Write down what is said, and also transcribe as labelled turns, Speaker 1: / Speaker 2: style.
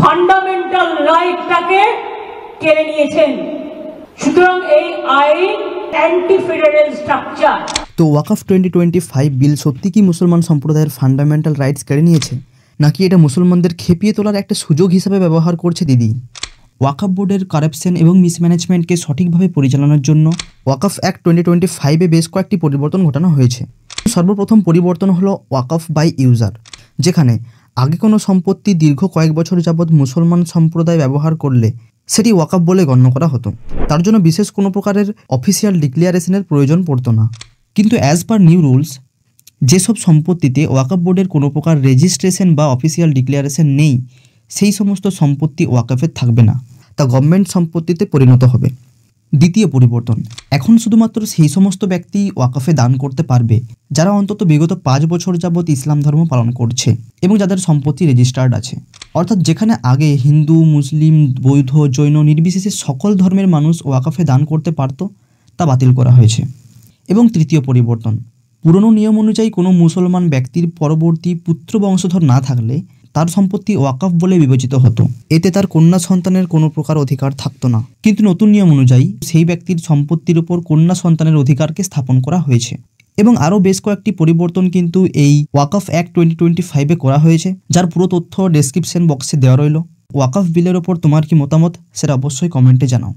Speaker 1: Fundamental রাইটটাকে কেড়ে নিয়েছেন। সুতরাং এই আইন অ্যান্টি ফেডারেল স্ট্রাকচার।
Speaker 2: তো ওয়াকফ 2025 বিল সত্যি কি মুসলমান সম্প্রদায়ের ফান্ডামেন্টাল রাইটস কেড়ে নিয়েছে, নাকি এটা মুসলমানদের খেপিয়ে তোলার একটা সুযোগ হিসেবে ব্যবহার করছে দিদি? ওয়াকফ বোর্ডের কারাপশন এবং মিসম্যানেজমেন্টকে সঠিকভাবে পরিচালনার জন্য ওয়াকফ অ্যাক্ট 2025-এ বেশ কয়েকটি পরিবর্তন ঘটানো হয়েছে। সর্বপ্রথম পরিবর্তন হলো ওয়াকফ বাই ইউজার, যেখানে আগে কোনো সম্পত্তি দীর্ঘ কয়েক বছর যাবৎ মুসলমান সম্প্রদায় ব্যবহার করলে সেটি ওয়াকফ বলে গণ্য করা হতো। তার জন্য বিশেষ কোনো প্রকারের অফিসিয়াল ডিক্লারেশনের প্রয়োজন পড়তো না। কিন্তু অ্যাজ পার নিউ রুলস, যেসব সম্পত্তিতে ওয়াকফ বোর্ডের কোনো প্রকার রেজিস্ট্রেশন বা অফিসিয়াল ডিক্লারেশন নেই, সেই সমস্ত সম্পত্তি ওয়াকফের থাকবে না, তা গভর্নমেন্ট সম্পত্তিতে পরিণত হবে। দ্বিতীয় পরিবর্তন, এখন শুধুমাত্র সেই সমস্ত ব্যক্তি ওয়াকফে দান করতে পারবে যারা অন্তত বিগত 5 বছর যাবৎ ইসলাম ধর্ম পালন করছে এবং যাদের সম্পত্তি রেজিস্টার্ড আছে। অর্থাৎ যেখানে আগে হিন্দু, মুসলিম, বৌদ্ধ, জৈন নির্বিশেষে সকল ধর্মের মানুষ ওয়াকফে দান করতে পারত, তা বাতিল করা হয়েছে। এবং তৃতীয় পরিবর্তন, পুরনো নিয়ম অনুযায়ী কোনো মুসলমান ব্যক্তির পরবর্তী পুত্র বংশধর না থাকলে তার সম্পত্তি ওয়াকফ বলে বিবেচিত হতো। এতে তার কন্যা সন্তানের কোনো প্রকার অধিকার থাকতো না। কিন্তু নতুন নিয়ম অনুযায়ী সেই ব্যক্তির সম্পত্তির উপর কন্যা সন্তানের অধিকারকে স্থাপন করা হয়েছে। এবং আরও বেশ কয়েকটি পরিবর্তন কিন্তু এই ওয়াকফ অ্যাক্ট 2025-এ করা হয়েছে, যার পুরো তথ্য ডেসক্রিপশন বক্সে দেওয়া রইল। ওয়াকফ বিলের ওপর তোমার কি মতামত সেটা অবশ্যই কমেন্টে জানাও।